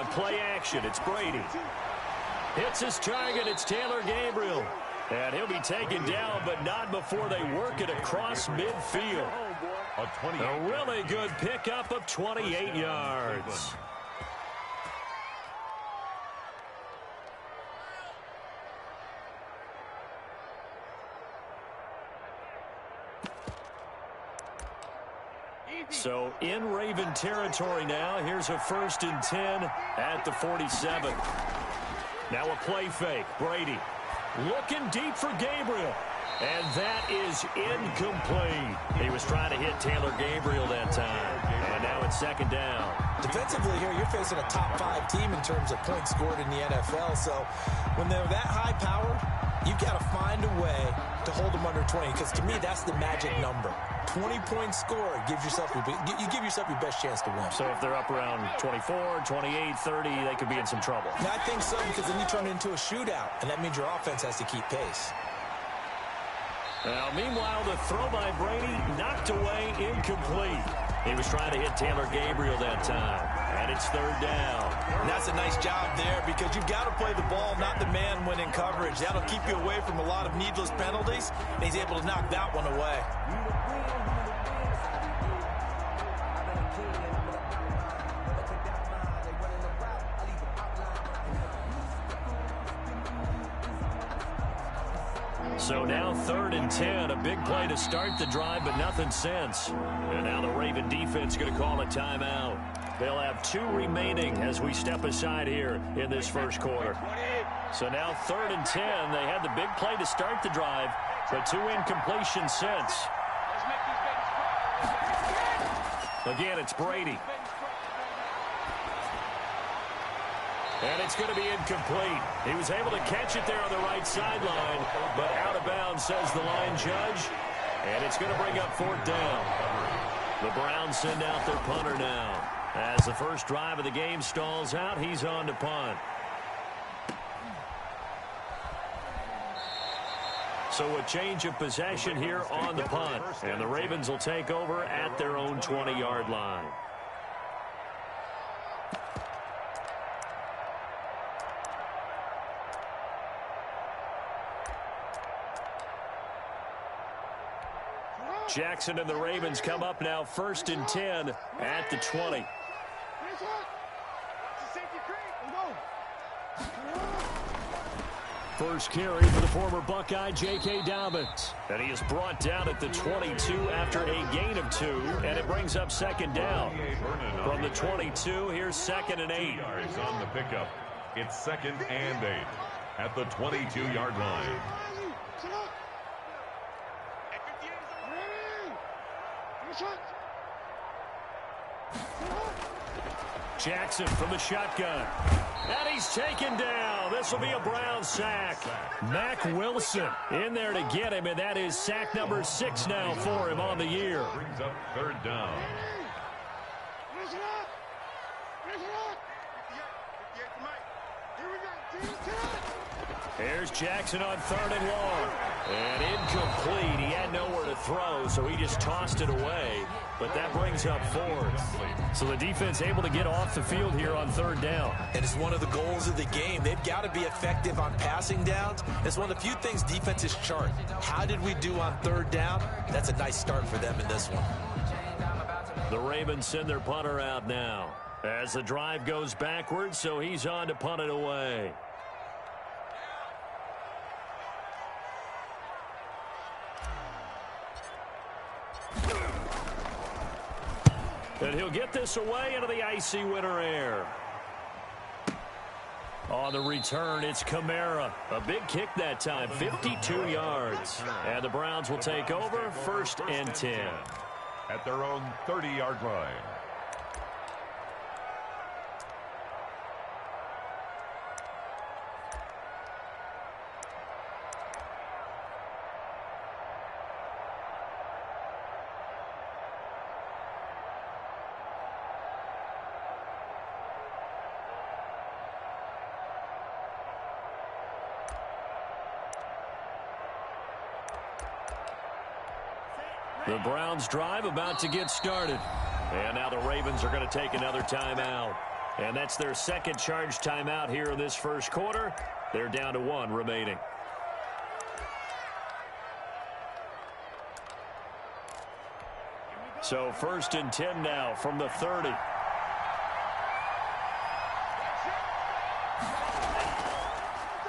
on play action. It's Brady. Hits his target. It's Taylor Gabriel. And he'll be taken down, but not before they work it across midfield. A really good pickup of 28 yards. So in Raven territory now. Here's a 1st and 10 at the 47. Now a play fake. Brady looking deep for Gabriel. And that is incomplete. He was trying to hit Taylor Gabriel that time. And now it's 2nd down. Defensively here, you're facing a top 5 team in terms of points scored in the NFL. So when they're that high powered, you've got to find a way to hold them under 20. Because to me, that's the magic number. 20-point score gives yourself you give yourself your best chance to win. So if they're up around 24, 28, 30, they could be in some trouble. Yeah, I think so, because then you turn it into a shootout, and that means your offense has to keep pace. Now, meanwhile, the throw by Brady knocked away, incomplete. He was trying to hit Taylor Gabriel that time, and it's 3rd down. And that's a nice job there, because you've got to play the ball, not the man when in coverage. That'll keep you away from a lot of needless penalties, and he's able to knock that one away. So now 3rd and 10, a big play to start the drive, but nothing since. And now the Raven defense going to call a timeout. They'll have 2 remaining as we step aside here in this 1st quarter. So now 3rd and 10. They had the big play to start the drive, but 2 incompletions since. Again, it's Brady. And it's going to be incomplete. He was able to catch it there on the right sideline, but out of bounds, says the line judge. And it's going to bring up 4th down. The Browns send out their punter now. As the first drive of the game stalls out, he's on to punt. So a change of possession here on the punt. And the Ravens will take over at their own 20-yard line. Jackson and the Ravens come up now 1st and 10 at the 20. First carry for the former Buckeye, J.K. Dobbins. And he is brought down at the 22 after a gain of 2, and it brings up 2nd down. From the 22, here's 2nd and 8. Yards on the pickup. It's 2nd and 8 at the 22-yard line. Jackson from the shotgun. And he's taken down. This will be a Brown sack. Mack Wilson in there to get him, and that is sack number 6 now for him on the year. Brings up 3rd down. Here's Jackson on 3rd and long. And incomplete. He had nowhere to throw, so he just tossed it away. But that brings up 4th. So the defense able to get off the field here on 3rd down. And it's one of the goals of the game. They've got to be effective on passing downs. It's one of the few things defenses chart. How did we do on 3rd down? That's a nice start for them in this one. The Ravens send their punter out now as the drive goes backwards, so he's on to punt it away. And he'll get this away into the icy winter air. On the return, it's Kamara. A big kick that time, 52 yards. And the Browns will take over 1st and 10. At their own 30-yard line. The Browns drive about to get started. And now the Ravens are going to take another timeout. And that's their second charge timeout here in this first quarter. They're down to 1 remaining. So 1st and 10 now from the 30.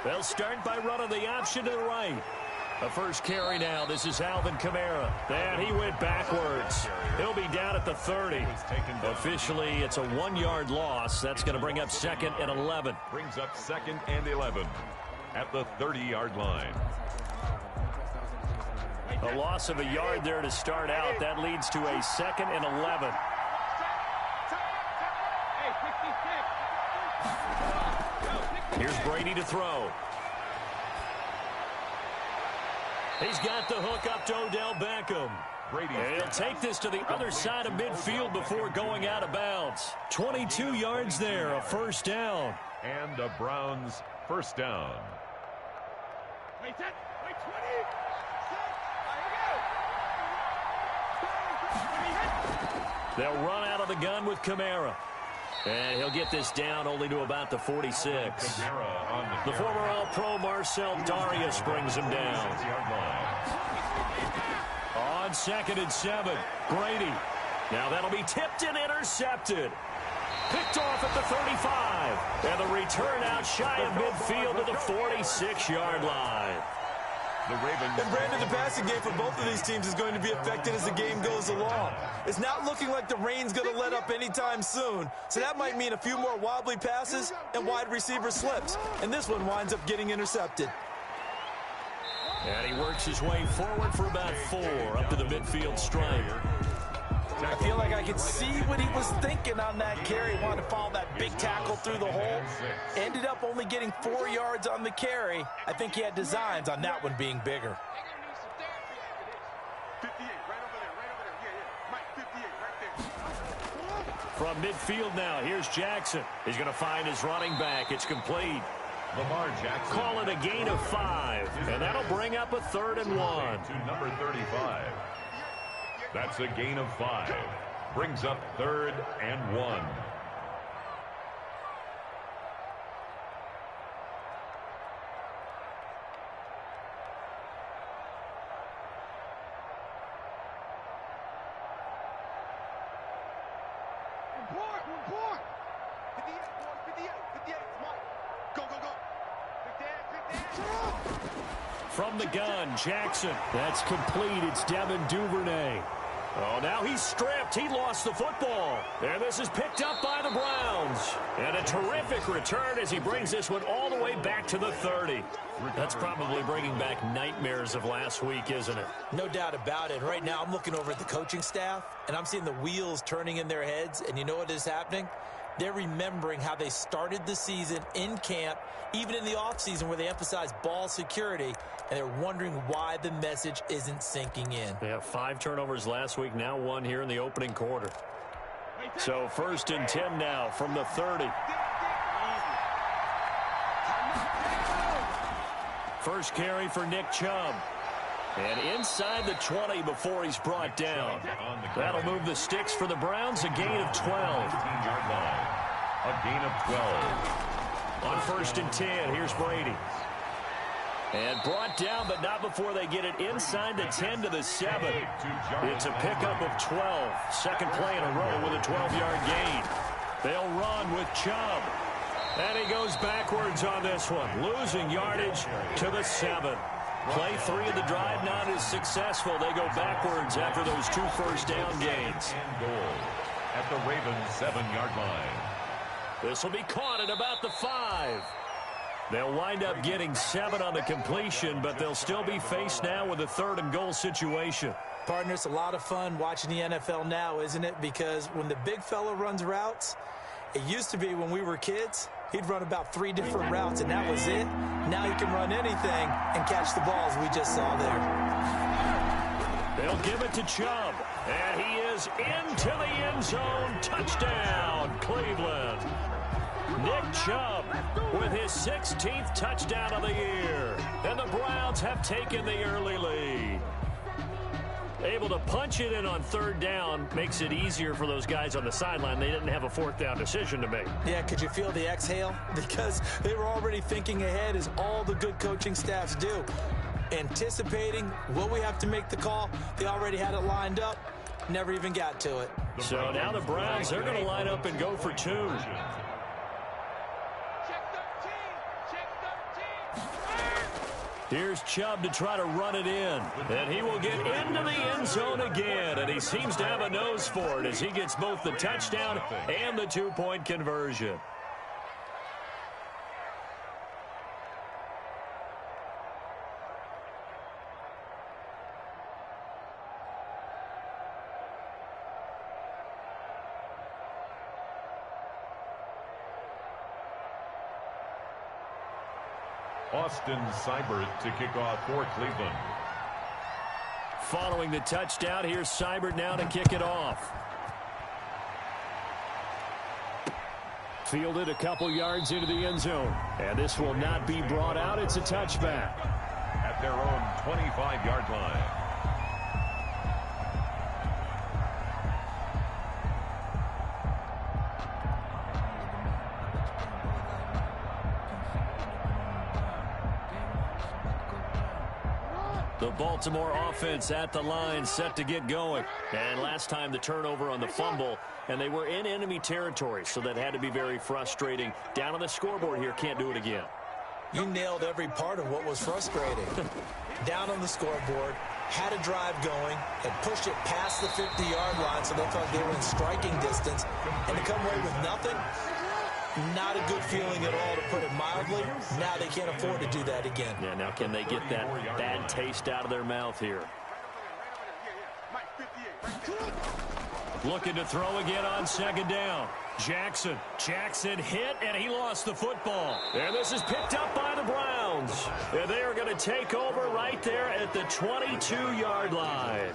They'll start by running the option to the right. A first carry now. This is Alvin Kamara. And he went backwards. He'll be down at the 30. Officially, it's a 1-yard loss. That's going to bring up 2nd and 11. Brings up 2nd and 11 at the 30-yard line. A loss of a yard there to start out. That leads to a 2nd and 11. Here's Brady to throw. He's got the hook up to Odell Beckham. And he'll take this to the other side of midfield before going out of bounds. 22 yards there, a first down. And the Browns first down. Wait, 20. They'll run out of the gun with Kamara. And he'll get this down only to about the 46. The former All-Pro Marcel Darius brings him down. On 2nd and 7, Brady. Now that'll be tipped and intercepted. Picked off at the 35. And the return out shy of midfield to the 46-yard line. The Ravens. And Brandon, the passing game for both of these teams is going to be affected as the game goes along. It's not looking like the rain's going to let up anytime soon, so that might mean a few more wobbly passes and wide receiver slips. And this one winds up getting intercepted. And he works his way forward for about 4 up to the midfield stripe. I feel like I could see what he was thinking on that carry. He wanted to follow that big tackle through the hole. Ended up only getting 4 yards on the carry. I think he had designs on that one being bigger. 58, right over there. Yeah. Mike, 58, right there. From midfield now, here's Jackson. He's going to find his running back. It's complete. Lamar Jackson. Call it a gain of 5. And that'll bring up a 3rd and 1. To number 35. That's a gain of 5. Brings up 3rd and 1. Report. 58, Mike. Go. 58. From the gun, Jackson. That's complete. It's Devin Duvernay. Oh, now he's stripped. He lost the football. And this is picked up by the Browns. And a terrific return as he brings this one all the way back to the 30. That's probably bringing back nightmares of last week, isn't it? No doubt about it. Right now, I'm looking over at the coaching staff, and I'm seeing the wheels turning in their heads. And you know what is happening? They're remembering how they started the season in camp, even in the offseason where they emphasized ball security, and they're wondering why the message isn't sinking in. They have 5 turnovers last week, now 1 here in the opening quarter. So 1st and 10 now from the 30. First carry for Nick Chubb. And inside the 20 before he's brought down. That'll move the sticks for the Browns, a gain of 12. 15-yard line. A gain of 12. On 1st and 10, here's Brady. And brought down, but not before they get it inside the 10 to the 7. It's a pickup of 12. Second play in a row with a 12-yard gain. They'll run with Chubb. And he goes backwards on this one, losing yardage to the 7. Play 3 of the drive not as successful. They go backwards after those 2 first down gains. And goal at the Ravens 7-yard line. This will be caught at about the 5. They'll wind up getting 7 on the completion, but they'll still be faced now with a 3rd and goal situation. Partner, it's a lot of fun watching the NFL now, isn't it? Because when the big fella runs routes, it used to be when we were kids, he'd run about 3 different routes, and that was it. Now he can run anything and catch the balls we just saw there. They'll give it to Chubb, and he is into the end zone. Touchdown, Cleveland. Nick Chubb with his 16th touchdown of the year. And the Browns have taken the early lead. Able to punch it in on third down makes it easier for those guys on the sideline. They didn't have a fourth down decision to make. Yeah, could you feel the exhale? Because they were already thinking ahead, as all the good coaching staffs do. Anticipating, will we have to make the call? They already had it lined up. Never even got to it. So now the Browns, they're going to line up and go for two. Here's Chubb to try to run it in. And he will get into the end zone again. And he seems to have a nose for it as he gets both the touchdown and the two-point conversion. Austin Seibert to kick off for Cleveland. Following the touchdown, here's Seibert now to kick it off. Fielded a couple yards into the end zone. And this will not be brought out. It's a touchback. At their own 25-yard line. The Baltimore offense at the line, set to get going. And last time the turnover on the fumble, and they were in enemy territory, so that had to be very frustrating. Down on the scoreboard here, can't do it again. You nailed every part of what was frustrating. Down on the scoreboard, had a drive going, had pushed it past the 50-yard line, so they thought they were in striking distance, and to come away with nothing, not a good feeling at all, to put it mildly. Now they can't afford to do that again. Yeah, now can they get that bad taste out of their mouth here? Looking to throw again on second down. Jackson hit, and he lost the football. And this is picked up by the Browns. And they are going to take over right there at the 22-yard line.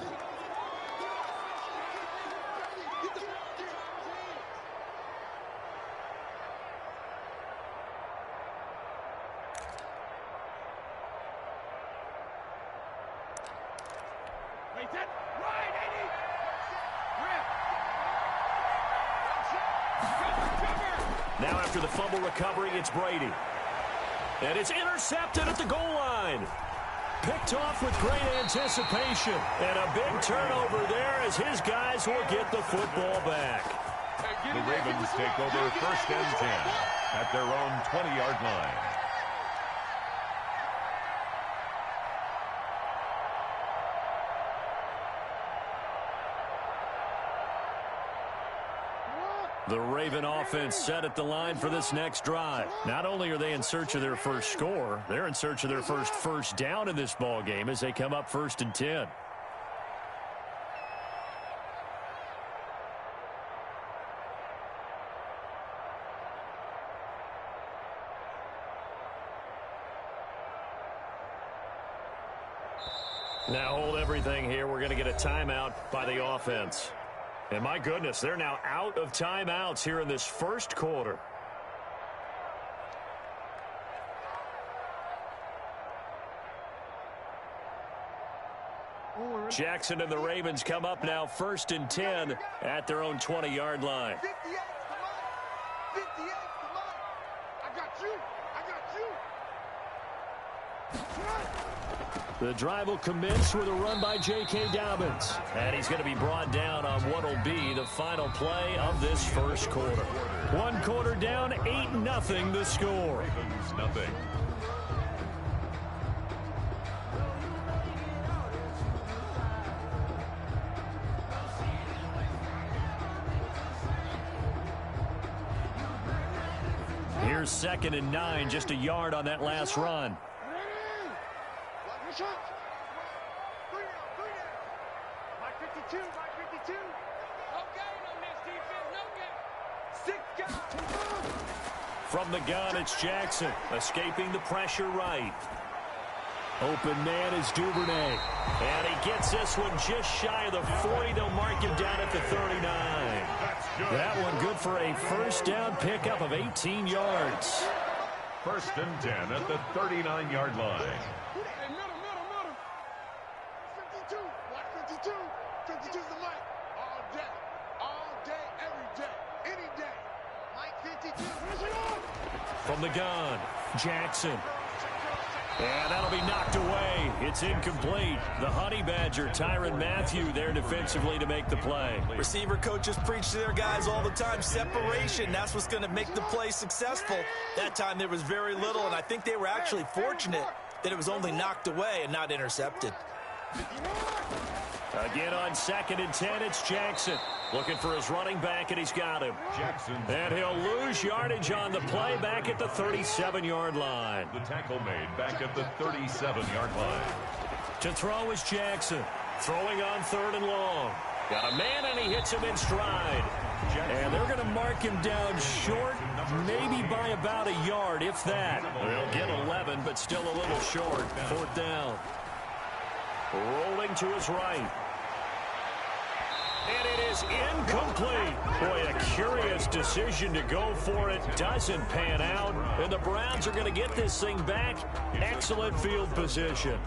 Now after the fumble recovery, it's Brady. And it's intercepted at the goal line. Picked off with great anticipation. And a big turnover there as his guys will get the football back. The Ravens take over first and 10 at their own 20-yard line. The Raven offense set at the line for this next drive. Not only are they in search of their first score, they're in search of their first down in this ball game as they come up 1st and 10. Now hold everything here. We're going to get a timeout by the offense. And my goodness, they're now out of timeouts here in this first quarter. Jackson and the Ravens come up now 1st and 10 at their own 20-yard line. 58, come on. I got you. The drive will commence with a run by J.K. Dobbins. And he's going to be brought down on what will be the final play of this first quarter. One quarter down, 8-0 the score. Ravens nothing. Here's 2nd and 9, just a yard on that last run. From the gun, it's Jackson, escaping the pressure right. Open man is Duvernay. And he gets this one just shy of the 40. They'll mark him down at the 39. That one good for a first down pickup of 18 yards. 1st and 10 at the 39-yard line. Watch 52. 52's the mic. All day. All day, every day. Any day. Mike 52. From the gun, Jackson. And that'll be knocked away. It's incomplete. The Honey Badger, Tyrann Mathieu, there defensively to make the play. Receiver coaches preach to their guys all the time. Separation, that's what's going to make the play successful. That time there was very little, and I think they were actually fortunate that it was only knocked away and not intercepted. Again on 2nd and 10, it's Jackson. Looking for his running back, and he's got him. Jackson. And he'll lose yardage on the play back at the 37-yard line. The tackle made back at the 37-yard line. To throw is Jackson. Throwing on 3rd and long. Got a man, and he hits him in stride. And they're going to mark him down short, maybe by about a yard, if that. They'll get 11, but still a little short. 4th down. Rolling to his right. And it is incomplete. Boy, a curious decision to go for it. Doesn't pan out. And the Browns are going to get this thing back. Excellent field position.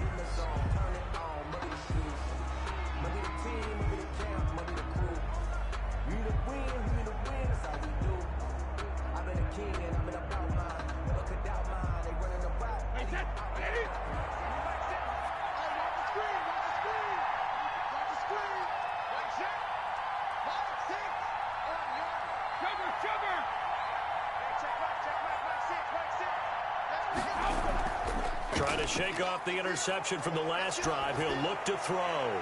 Trying to shake off the interception from the last drive. He'll look to throw.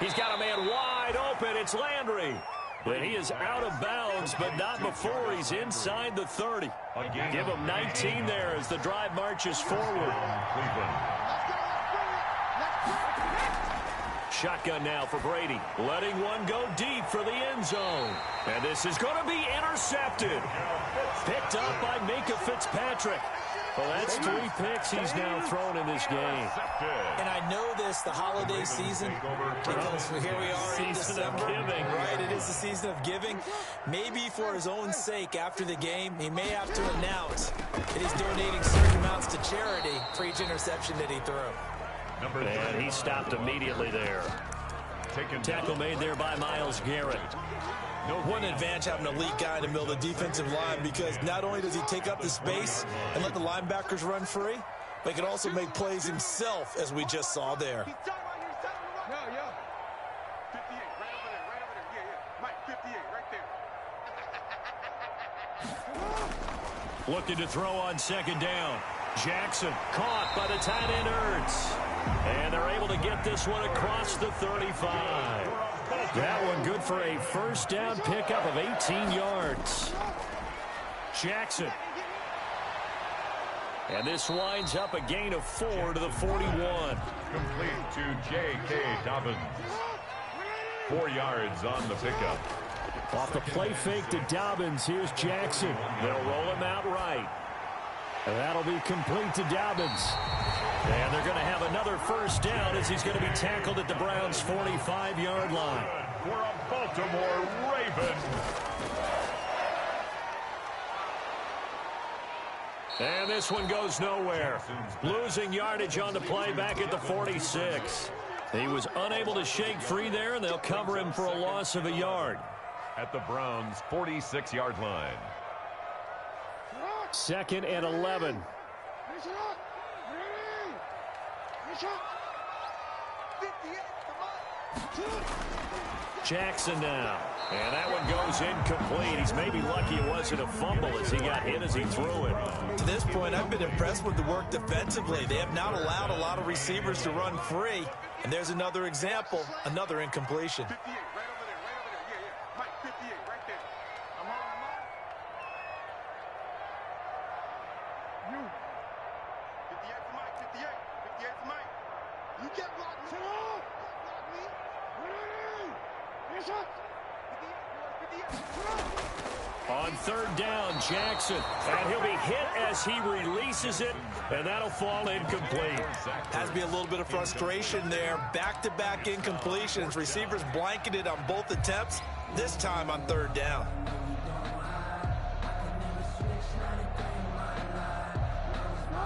He's got a man wide open. It's Landry. And he is out of bounds, but not before he's inside the 30. Give him 19 there as the drive marches forward. Shotgun now for Brady. Letting one go deep for the end zone. And this is going to be intercepted. Picked up by Minkah Fitzpatrick. Well, that's 3 picks he's now thrown in this game. And I know this, the holiday season, because here we are in December. Season of giving. Right, it is the season of giving. Maybe for his own sake after the game, he may have to announce that he's donating certain amounts to charity for each interception that he threw. And he stopped immediately there. Tackle made there by Myles Garrett. One advantage having an elite guy in the middle of the defensive line, because not only does he take up the space and let the linebackers run free, but he can also make plays himself, as we just saw there. Yeah. 58, right over there. Yeah. Mike 58, right there. Looking to throw on 2nd down. Jackson caught by the tight end Ertz. And they're able to get this one across the 35. That one good for a 1st down pickup of 18 yards. Jackson. And this winds up a gain of 4 to the 41. Complete to J.K. Dobbins. 4 yards on the pickup. Off the play fake to Dobbins, here's Jackson. They'll roll him out right. And that'll be complete to Dobbins. And they're going to have another 1st down as he's going to be tackled at the Browns' 45-yard line. For a Baltimore Raven. And this one goes nowhere. Losing yardage on the play back at the 46. He was unable to shake free there, and they'll cover him for a loss of a yard. At the Browns' 46-yard line. 2nd and 11. Jackson now. And that one goes incomplete. He's maybe lucky it wasn't a fumble as he got hit as he threw it. To this point, I've been impressed with the work defensively. They have not allowed a lot of receivers to run free. And there's another example, another incompletion. 58, right over there. Yeah. Mike 58, right there. I'm on. You. 58 for Mike, 58. 58 for Mike. You can't block me. Block me. Yes, sir. 58. On 3rd down, Jackson. And he'll be hit as he releases it, and that'll fall incomplete. Has to be a little bit of frustration there. Back-to-back incompletions. Receivers blanketed on both attempts, this time on 3rd down.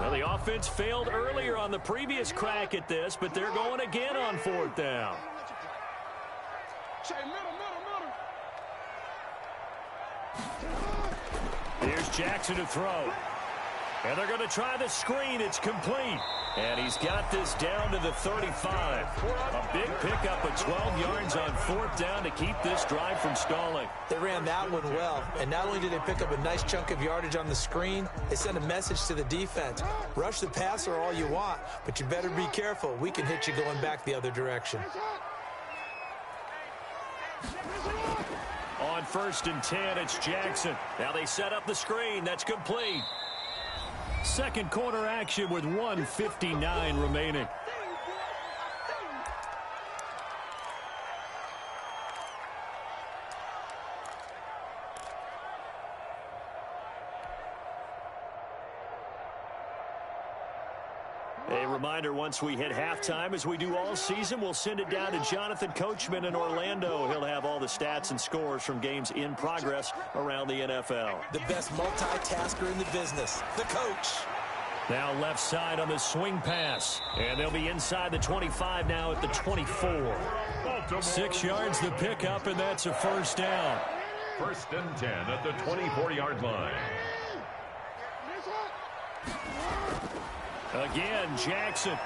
Well, the offense failed earlier on the previous crack at this, but they're going again on 4th down. Here's Jackson to throw. And they're going to try the screen. It's complete. And he's got this down to the 35. A big pickup of 12 yards on 4th down to keep this drive from stalling. They ran that one well. And not only did they pick up a nice chunk of yardage on the screen, they sent a message to the defense. Rush the passer all you want, but you better be careful. We can hit you going back the other direction. On 1st and 10, it's Jackson. Now they set up the screen. That's complete. Second quarter action with 1:59 remaining. A reminder, once we hit halftime, as we do all season, we'll send it down to Jonathan Coachman in Orlando. He'll have all the stats and scores from games in progress around the NFL. The best multitasker in the business, the coach. Now left side on the swing pass. And they'll be inside the 25 now at the 24. 6 yards the pickup, and that's a 1st down. 1st and 10 at the 24-yard line. Again, Jackson.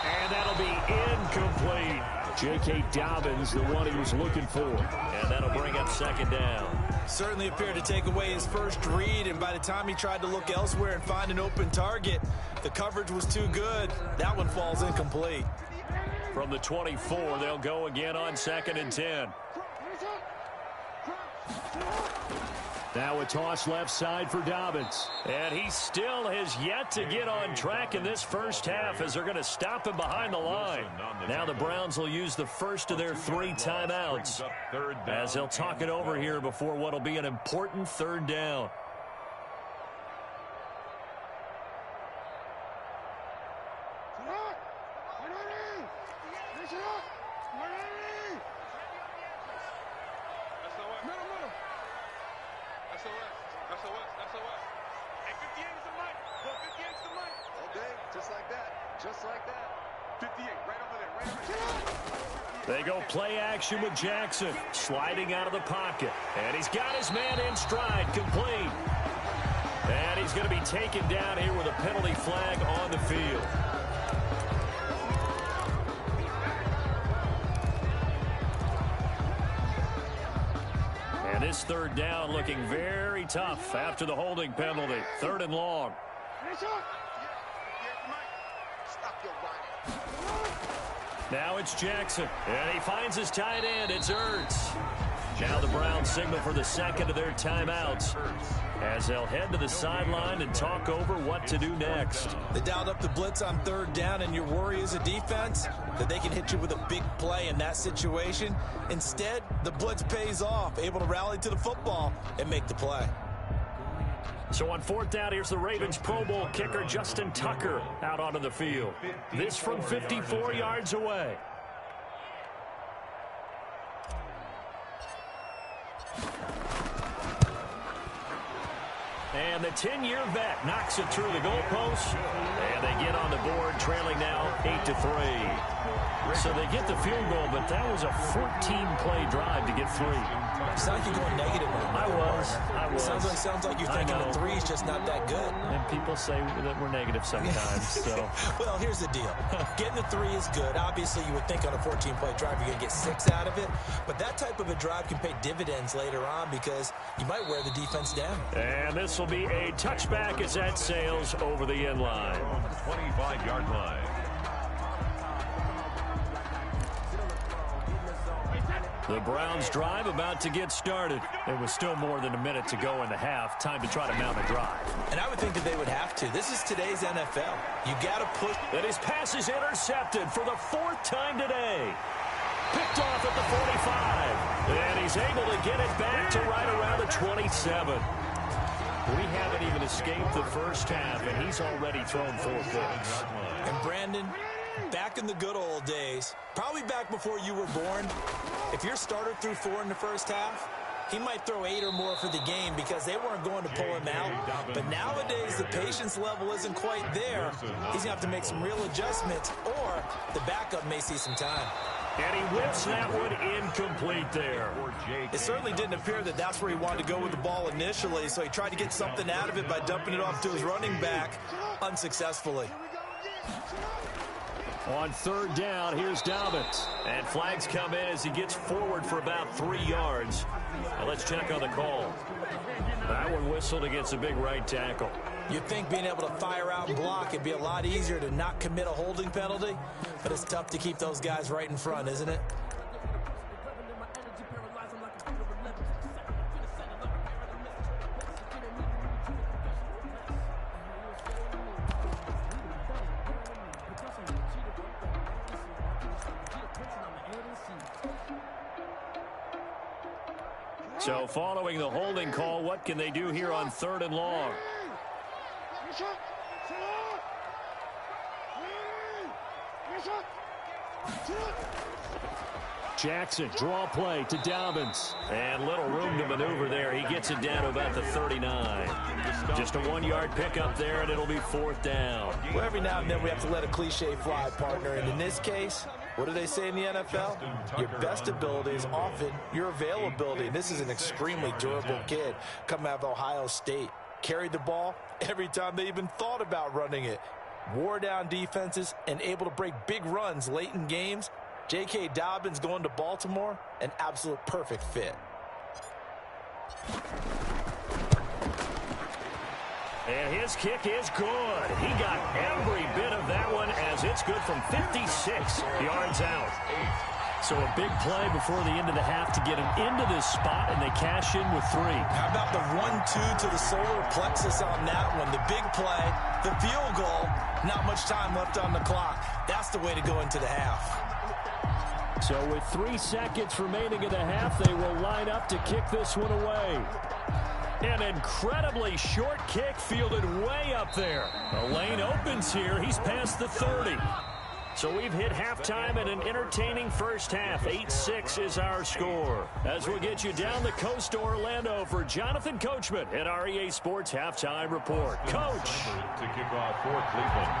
And that'll be incomplete. J.K. Dobbins, the one he was looking for. And that'll bring up 2nd down. Certainly appeared to take away his first read, and by the time he tried to look elsewhere and find an open target, the coverage was too good. That one falls incomplete. From the 24, they'll go again on 2nd and 10. Now a toss left side for Dobbins. And he still has yet to get on track in this first half as they're going to stop him behind the line. Now the Browns will use the first of their 3 timeouts as they'll talk it over here before what will be an important 3rd down. They go play action with Jackson, sliding out of the pocket. And he's got his man in stride, complete. And he's going to be taken down here with a penalty flag on the field. And this 3rd down looking very tough after the holding penalty. 3rd and long. Now it's Jackson, and he finds his tight end. It's Ertz. Now the Browns signal for the 2nd of their timeouts as they'll head to the sideline and talk over what to do next. They dialed up the blitz on 3rd down, and your worry as a defense that they can hit you with a big play in that situation. Instead, the blitz pays off, able to rally to the football and make the play. So on 4th down, here's the Ravens Pro Bowl kicker Justin Tucker out onto the field. This from 54 yards away. And the 10-year vet knocks it through the goalpost. And they get on the board, trailing now 8-3. So they get the field goal, but that was a 14-play drive to get 3. Sounds like you're going negative on that. I was. Sounds like you're thinking the 3 is just not that good. And people say that we're negative sometimes. So. Well, here's the deal. Getting the 3 is good. Obviously, you would think on a 14-play drive you're going to get 6 out of it. But that type of a drive can pay dividends later on because you might wear the defense down. And this will be a touchback as that sails over the end line. On the 25-yard line. The Browns drive about to get started. There was still more than a minute to go in the half. Time to try to mount a drive. And I would think that they would have to. This is today's NFL. You got to push. And his pass is intercepted for the 4th time today. Picked off at the 45. And he's able to get it back to right around the 27. We haven't even escaped the first half, and he's already thrown 4 picks. And Brandon, back in the good old days, probably back before you were born, if your starter threw 4 in the first half, he might throw 8 or more for the game because they weren't going to pull him out. But nowadays, the patience level isn't quite there. He's going to have to make some real adjustments, or the backup may see some time. And he whips that one incomplete there. It certainly didn't appear that that's where he wanted to go with the ball initially, so he tried to get something out of it by dumping it off to his running back unsuccessfully. On third down, here's Dobbins. And flags come in as he gets forward for about 3 yards. Now let's check on the call. That one whistled against a big right tackle. You'd think being able to fire out and block it'd be a lot easier to not commit a holding penalty, but it's tough to keep those guys right in front, isn't it? So following the holding call, what can they do here on 3rd and long? Jackson, draw play to Dobbins. And little room to maneuver there. He gets it down to about the 39. Just a 1-yard pickup there, and it'll be 4th down. Well, every now and then we have to let a cliche fly, partner. And in this case, what do they say in the NFL? Your best ability is often your availability. And this is an extremely durable kid coming out of Ohio State. Carried the ball every time they even thought about running it. Wore down defenses and able to break big runs late in games. J.K. Dobbins going to Baltimore, an absolute perfect fit. And his kick is good. He got every bit of that one as it's good from 56 yards out. So a big play before the end of the half to get him into this spot, and they cash in with 3. How about the 1-2 to the solar plexus on that one? The big play, the field goal, not much time left on the clock. That's the way to go into the half. So with 3 seconds remaining in the half, they will line up to kick this one away. An incredibly short kick fielded way up there. The lane opens here. He's past the 30. So we've hit halftime in an entertaining first half. 8-6 is our score. As we'll get you down the coast to Orlando for Jonathan Coachman at our EA Sports Halftime Report. Coach. To kick off for Cleveland.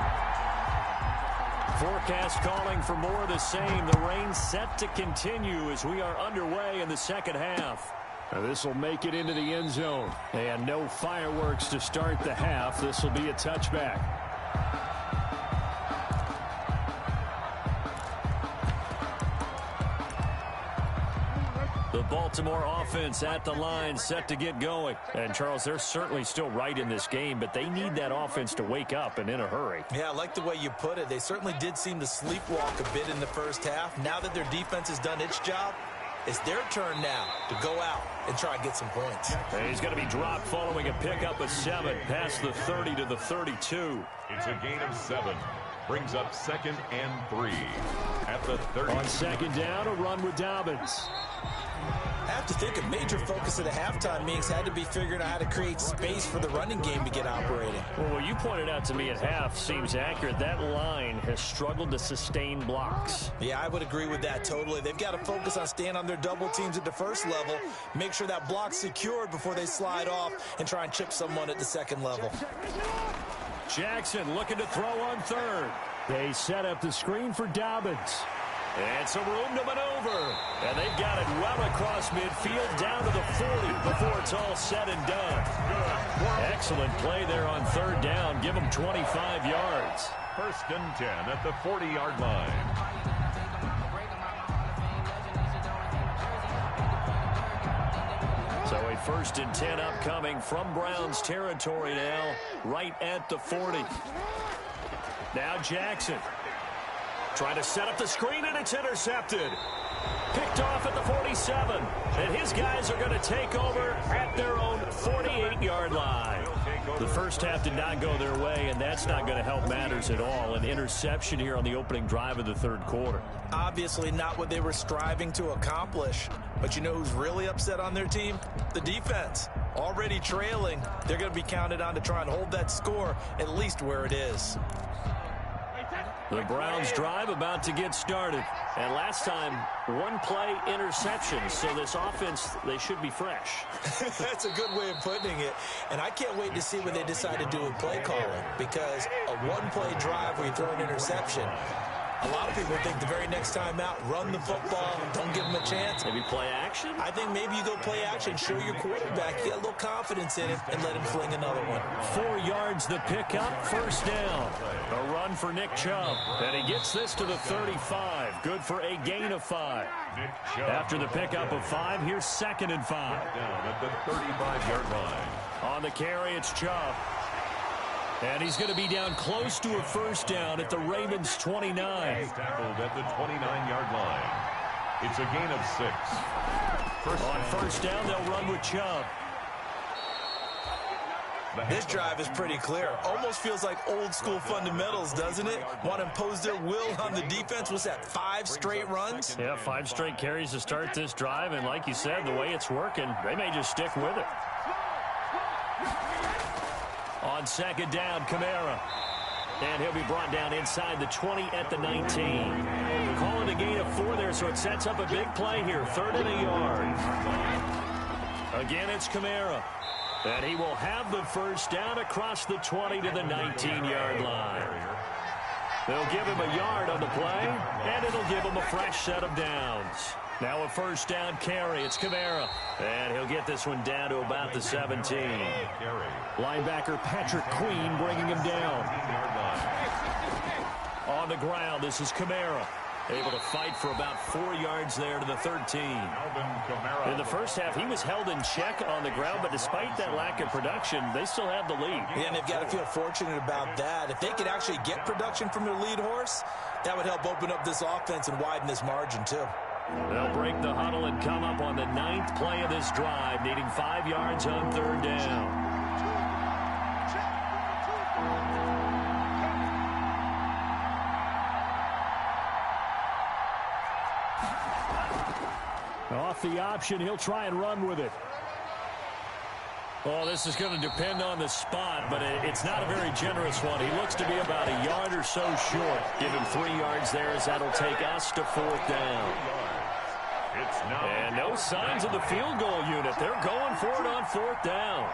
Forecast calling for more of the same. The rain set to continue as we are underway in the second half. This will make it into the end zone. And no fireworks to start the half. This will be a touchback. The Baltimore offense at the line set to get going. And, Charles, they're certainly still right in this game, but they need that offense to wake up and in a hurry. Yeah, I like the way you put it. They certainly did seem to sleepwalk a bit in the first half. Now that their defense has done its job, it's their turn now to go out and try and get some points. And he's going to be dropped following a pickup of 7 past the 30 to the 32. It's a gain of 7. Brings up 2nd and 3 at the 30. On 2nd down, a run with Dobbins. I have to think a major focus of the halftime meetings had to be figuring out how to create space for the running game to get operating. Well, what you pointed out to me at half seems accurate. That line has struggled to sustain blocks. Yeah, I would agree with that totally. They've got to focus on staying on their double teams at the first level, make sure that block's secured before they slide off and try and chip someone at the second level. Jackson looking to throw on 3rd. They set up the screen for Dobbins. And some room to maneuver. And they've got it well across midfield down to the 40 before it's all said and done. Excellent play there on 3rd down. Give them 25 yards. 1st and 10 at the 40-yard line. So a 1st and 10 upcoming from Browns territory now, right at the 40. Now Jackson. Trying to set up the screen, and it's intercepted. Picked off at the 47. And his guys are going to take over at their own 48-yard line. The first half did not go their way, and that's not going to help matters at all. An interception here on the opening drive of the 3rd quarter. Obviously not what they were striving to accomplish. But you know who's really upset on their team? The defense. Already trailing. They're going to be counted on to try and hold that score at least where it is. The Browns drive about to get started. And last time, one play interception. So this offense, they should be fresh. That's a good way of putting it. And I can't wait to see what they decide to do with play calling. Because a one-play drive where you throw an interception, a lot of people think the very next time out, run the football, don't give them a chance. Maybe play action? I think maybe you go play action, show your quarterback, get a little confidence in him, and let him fling another one. 4 yards the pickup, first down. A run for Nick Chubb. And he gets this to the 35. Good for a gain of 5. After the pickup of 5, here's 2nd and 5. Down at the 35-yard line. On the carry, it's Chubb. And he's going to be down close to a first down at the Ravens' 29. Tackled at the 29-yard line. It's a gain of 6. On first down, they'll run with Chubb. This drive is pretty clear. Almost feels like old-school fundamentals, doesn't it? Want to impose their will on the defense. Was that 5 straight runs? Yeah, 5 straight carries to start this drive. And like you said, the way it's working, they may just stick with it. On 2nd down, Kamara. And he'll be brought down inside the 20 at the 19. Call it a gain of 4 there, so it sets up a big play here. 3rd and a yard. Again, it's Kamara. And he will have the first down across the 20 to the 19-yard line. They'll give him a yard on the play, and it'll give him a fresh set of downs. Now a first down carry. It's Kamara. And he'll get this one down to about the 17. Linebacker Patrick Queen bringing him down. On the ground, this is Kamara. Able to fight for about 4 yards there to the 13. In the first half, he was held in check on the ground, but despite that lack of production, they still have the lead. Yeah, and they've got to feel fortunate about that. If they could actually get production from their lead horse, that would help open up this offense and widen this margin, too. They'll break the huddle and come up on the 9th play of this drive, needing 5 yards on 3rd down. Off the option, he'll try and run with it. Oh, this is going to depend on the spot, but it's not a very generous one. He looks to be about a yard or so short. Give him 3 yards there as that'll take us to 4th down. And no signs of the field goal unit. They're going for it on 4th down.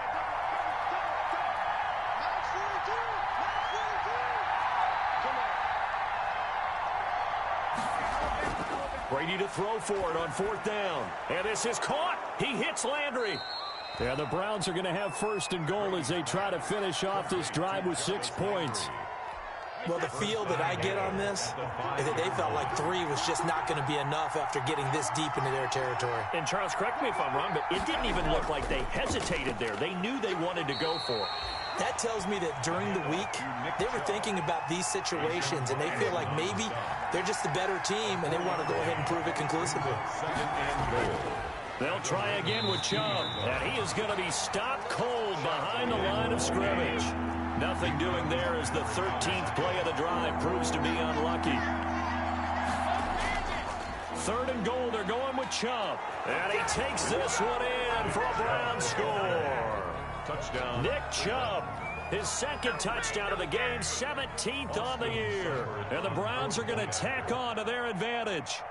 Brady to throw for it on 4th down. And this is caught. He hits Landry. Yeah, the Browns are going to have 1st and goal as they try to finish off this drive with 6 points. Well, the feel that I get on this is that they felt like 3 was just not going to be enough after getting this deep into their territory. And Charles, correct me if I'm wrong, but it didn't even look like they hesitated there. They knew they wanted to go for it. That tells me that during the week, they were thinking about these situations, and they feel like maybe they're just the better team, and they want to go ahead and prove it conclusively. They'll try again with Chubb, and he is going to be stopped cold behind the line of scrimmage. Nothing doing there as the 13th play of the drive proves to be unlucky. 3rd and goal, they're going with Chubb. And he takes this one in for a Brown score. Touchdown. Nick Chubb, his 2nd touchdown of the game, 17th on the year. And the Browns are going to tack on to their advantage.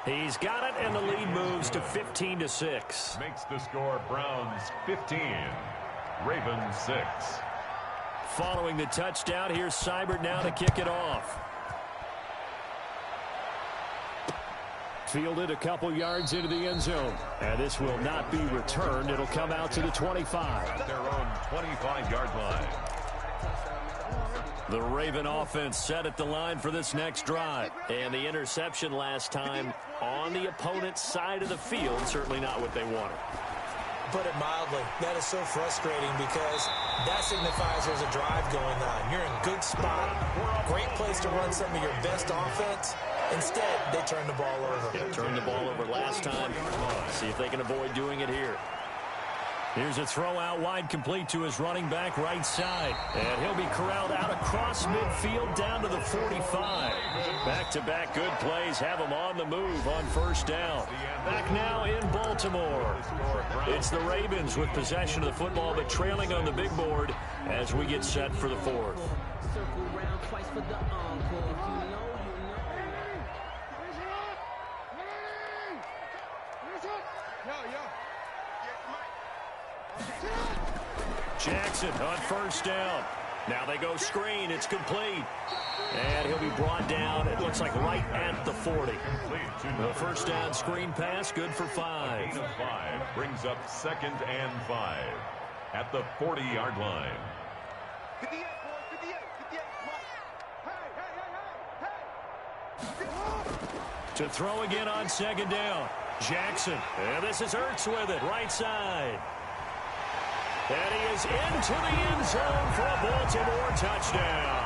He's got it, and the lead moves to 15-6. Makes the score Browns 15, Ravens 6. Following the touchdown, here's Seibert now to kick it off. Fielded a couple yards into the end zone. And this will not be returned. It'll come out to the 25. At their own 25-yard line. The Raven offense set at the line for this next drive. And the interception last time on the opponent's side of the field, certainly not what they wanted. Put it mildly, that is so frustrating because that signifies there's a drive going on. You're in a good spot, great place to run some of your best offense. Instead, they turn the ball over. Yeah, turned the ball over last time. See if they can avoid doing it here. Here's a throw out wide, complete to his running back right side. And he'll be corralled out across midfield down to the 45. Back-to-back good plays have him on the move on first down. Back now in Baltimore. It's the Ravens with possession of the football, but trailing on the big board as we get set for the fourth. Jackson on first down. Now they go screen. It's complete. And he'll be brought down, it looks like right at the 40. The first down screen pass, good for 5. A gain of 5 brings up 2nd and 5 at the 40-yard line. 58, boys, 58, 58. Hey. To throw again on 2nd down. Jackson. And this is Ertz with it, right side. And he is into the end zone for a Baltimore touchdown.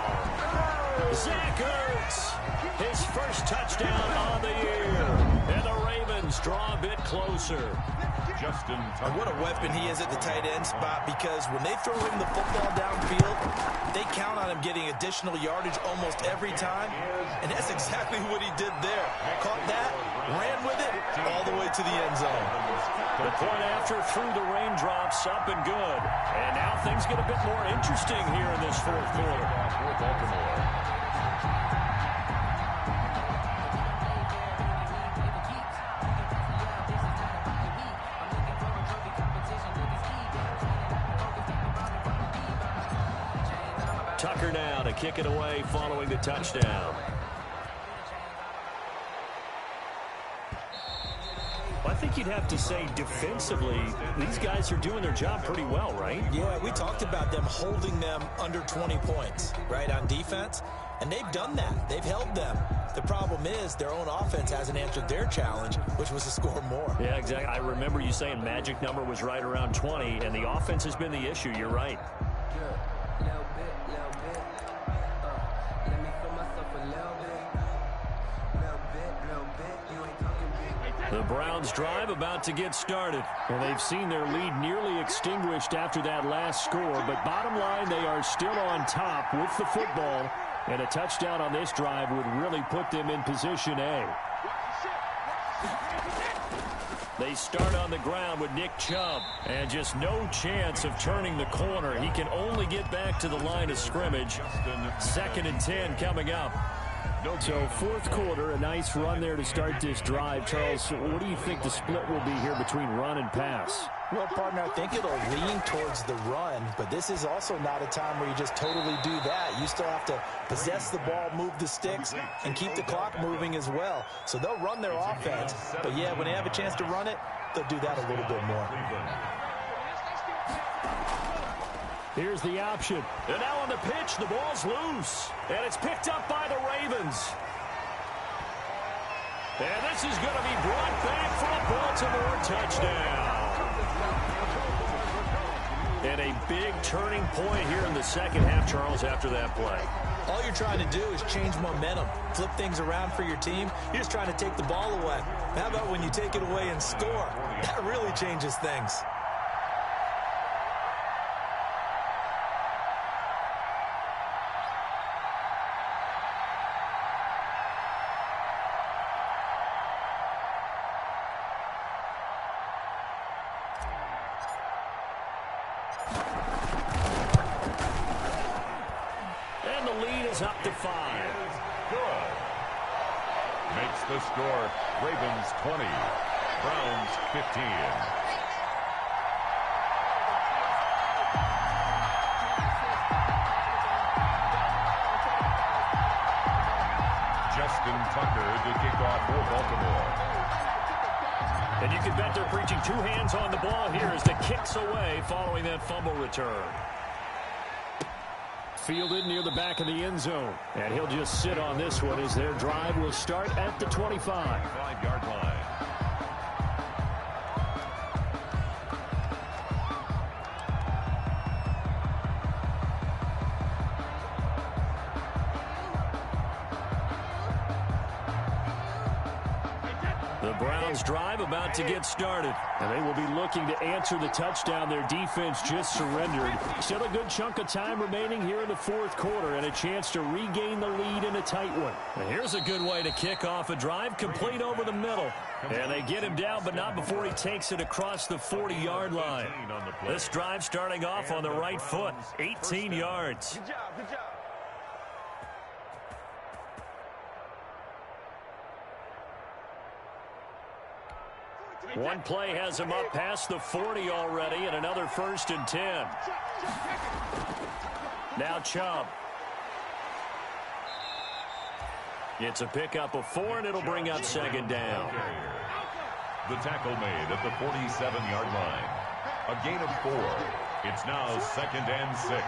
Zach Ertz, his first touchdown on the year. And the Ravens draw a bit closer. Justin Tucker. And what a weapon he is at the tight end spot, because when they throw him the football downfield, they count on him getting additional yardage almost every time. And that's exactly what he did there. Caught that, ran with it, all the way to the end zone. The point after through the raindrops, up and good. And now things get a bit more interesting here in this fourth quarter. Tucker now to kick it away following the touchdown. I think you'd have to say defensively, these guys are doing their job pretty well, right? Yeah, we talked about them holding them under 20 points, right, on defense. And they've done that. They've held them. The problem is their own offense hasn't answered their challenge, which was to score more. Yeah, exactly. I remember you saying magic number was right around 20, and the offense has been the issue. You're right. The Browns drive about to get started. And they've seen their lead nearly extinguished after that last score. But bottom line, they are still on top with the football. And a touchdown on this drive would really put them in position A. They start on the ground with Nick Chubb. And just no chance of turning the corner. He can only get back to the line of scrimmage. 2nd and 10 coming up. So fourth quarter, a nice run there to start this drive. Charles, what do you think the split will be here between run and pass? Well, partner, I think it'll lean towards the run, but this is also not a time where you just totally do that. You still have to possess the ball, move the sticks, and keep the clock moving as well. So they'll run their offense, but yeah, when they have a chance to run it, they'll do that a little bit more. Here's the option. And now on the pitch, the ball's loose. And it's picked up by the Ravens. And this is going to be brought back for a Baltimore touchdown. And a big turning point here in the second half, Charles, after that play. All you're trying to do is change momentum, flip things around for your team. You're just trying to take the ball away. How about when you take it away and score? That really changes things. Up to 5. Good. Makes the score Ravens 20, Browns 15. Justin Tucker to kick off for Baltimore. And you can bet they're preaching 2 hands on the ball here as the kicks away following that fumble return. Fielded near the back of the end zone. And he'll just sit on this one as their drive will start at the 25. 5-yard line. The Browns drive about to get started. And they will be looking to answer the touchdown their defense just surrendered. Still a good chunk of time remaining here in the fourth quarter and a chance to regain the lead in a tight one. And here's a good way to kick off a drive, complete over the middle. And they get him down, but not before he takes it across the 40-yard line. This drive starting off on the right foot, 18 yards. Good job, good job. One play has him up past the 40 already, and another 1st and 10. Now Chubb. It's a pickup of 4, and it'll bring up 2nd down. The tackle made at the 47-yard line. A gain of 4. It's now 2nd and 6.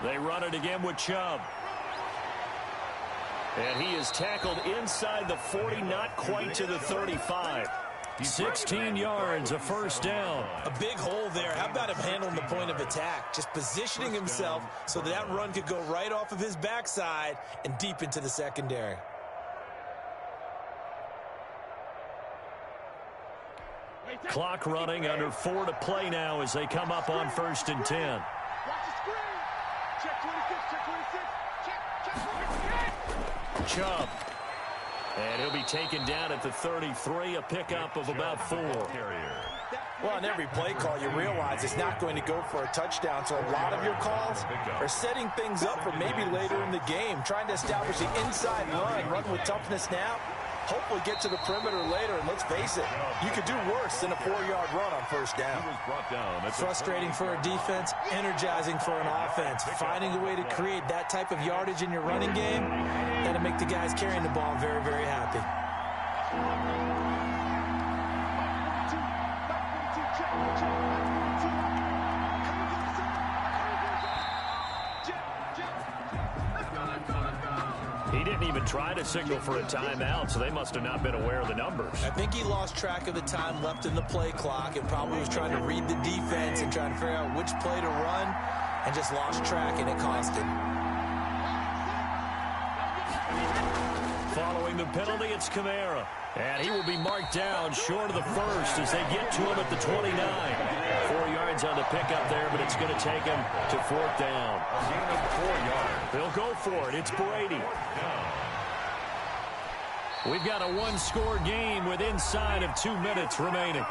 They run it again with Chubb. And he is tackled inside the 40, not quite to the 35. 16 yards, a 1st down. A big hole there. How about him handling the point of attack? Just positioning himself so that run could go right off of his backside and deep into the secondary. Clock running, under 4 to play now as they come up on 1st and 10. Watch the screen. Check 26, check 26. Check 26. Chubb. And he'll be taken down at the 33, a pickup of about 4. Well, on every play call, you realize it's not going to go for a touchdown, so a lot of your calls are setting things up for maybe later in the game, trying to establish the inside run with toughness now, hopefully get to the perimeter later, and let's face it, you could do worse than a 4-yard run on 1st down. Frustrating for a defense, energizing for an offense. Finding a way to create that type of yardage in your running game, got to make the guys carrying the ball very, very happy. He didn't even try to signal for a timeout, so they must have not been aware of the numbers. I think he lost track of the time left in the play clock and probably was trying to read the defense and trying to figure out which play to run and just lost track, and it cost him. Following the penalty, it's Kamara. And he will be marked down short of the 1st as they get to him at the 29. 4 yards on the pickup there, but it's going to take him to 4th down. A gain of 4 yards. They'll go for it. It's Brady. We've got a one-score game with inside of 2 minutes remaining.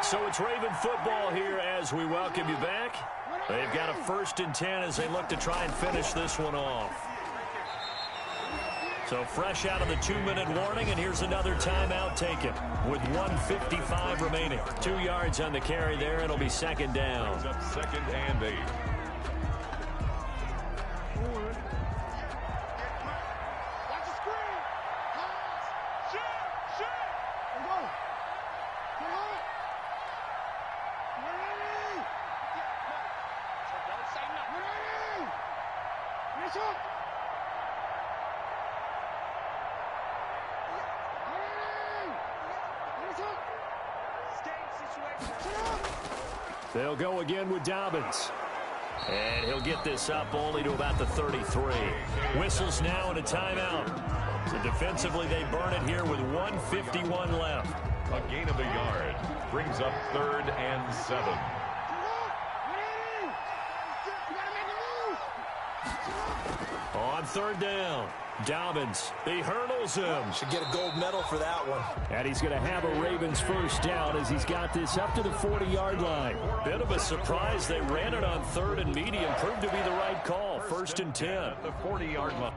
So it's Raven football here as we welcome you back. They've got a 1st and 10 as they look to try and finish this one off. So fresh out of the 2-minute warning, and here's another timeout taken with 1:55 remaining. 2 yards on the carry there. It'll be 2nd down. 2nd and 8. Watch the screen. Shoot. Come on. Ready. Don't say nothing. Ready. Finish up. They'll go again with Dobbins. And he'll get this up only to about the 33. Whistles now and a timeout. So defensively, they burn it here with 1:51 left. A gain of a yard brings up 3rd and 7. On 3rd down, Dobbins, he hurdles him. Should get a gold medal for that one. And he's going to have a Ravens 1st down as he's got this up to the 40-yard line. Bit of a surprise. They ran it on 3rd and medium. Proved to be the right call. 1st and 10. At the 40-yard line.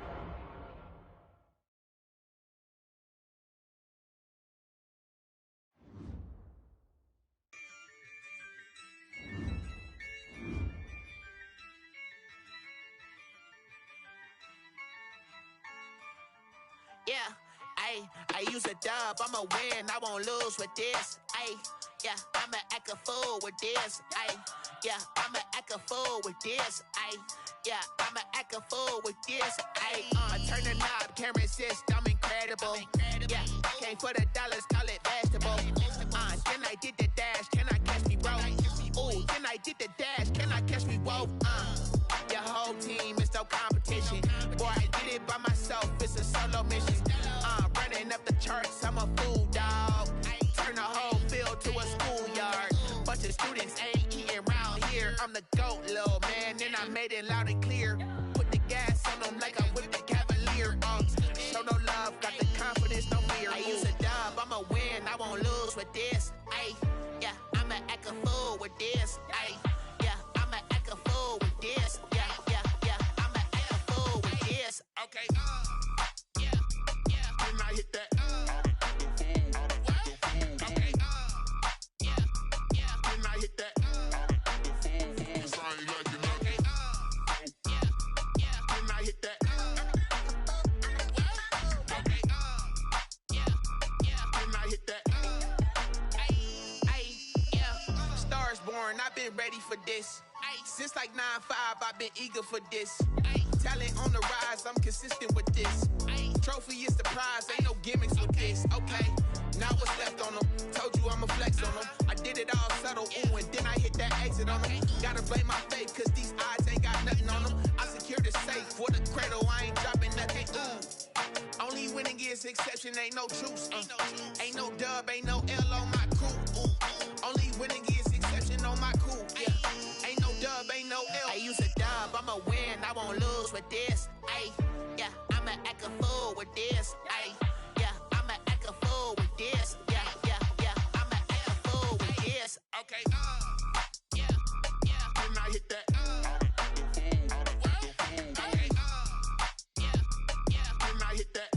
Yeah, I use a dub, I'ma win, I won't lose with this. Yeah, I'ma act a fool with this. Yeah, I'ma act a fool with this. Yeah, I'ma act a fool with this. Turn the knob, camera assist, I'm incredible. Yeah, came for the dollars, call it vegetable. Then I did the dash, can I catch me, bro? Ooh, then I did the dash, can I catch me, whoa? Your whole team is no competition. it by myself, it's a solo mission. Running up the charts, I'm a fool, dog. Turn the whole field to a schoolyard. Bunch of students ain't eating round here. I'm the GOAT, little man, and I made it loud and clear. Put the gas on them like I whipped the Cavalier. Show no love, got the confidence, no fear. I use a dub, I'ma win, I won't lose with this. Ay, yeah, I'ma act a fool with this. Ay, yeah, I'ma act a fool with this. Yeah, yeah, yeah, I'ma act a fool with this. Okay, yeah, yeah, when I hit that. Okay, yeah, yeah, when I hit that. I've been ready for this. Since like 9-5, I've been eager for this. Talent on the rise, I'm consistent with this. Trophy is the prize, ain't no gimmicks with this. Okay, now what's left on them? Told you I'ma flex on them. I did it all subtle, ooh, and then I hit that exit on them. Gotta blame my faith, cause these odds ain't got nothing on them. I secure the safe for the cradle, I ain't dropping nothing, ooh. Only winning is exception, ain't no truce. Ain't no dub, ain't no L on my crew. Only winning is exception on my cool. Yeah. Ain't no dub, ain't no L. I use a dub, I'ma win, I won't lose with this. Ay, yeah, I'ma act a fool with this. Ay, yeah, I'ma act a fool with this. Yeah, yeah, yeah, I'ma act a fool with this. Okay, yeah, yeah, when I hit that. Okay, yeah, yeah, when I hit that.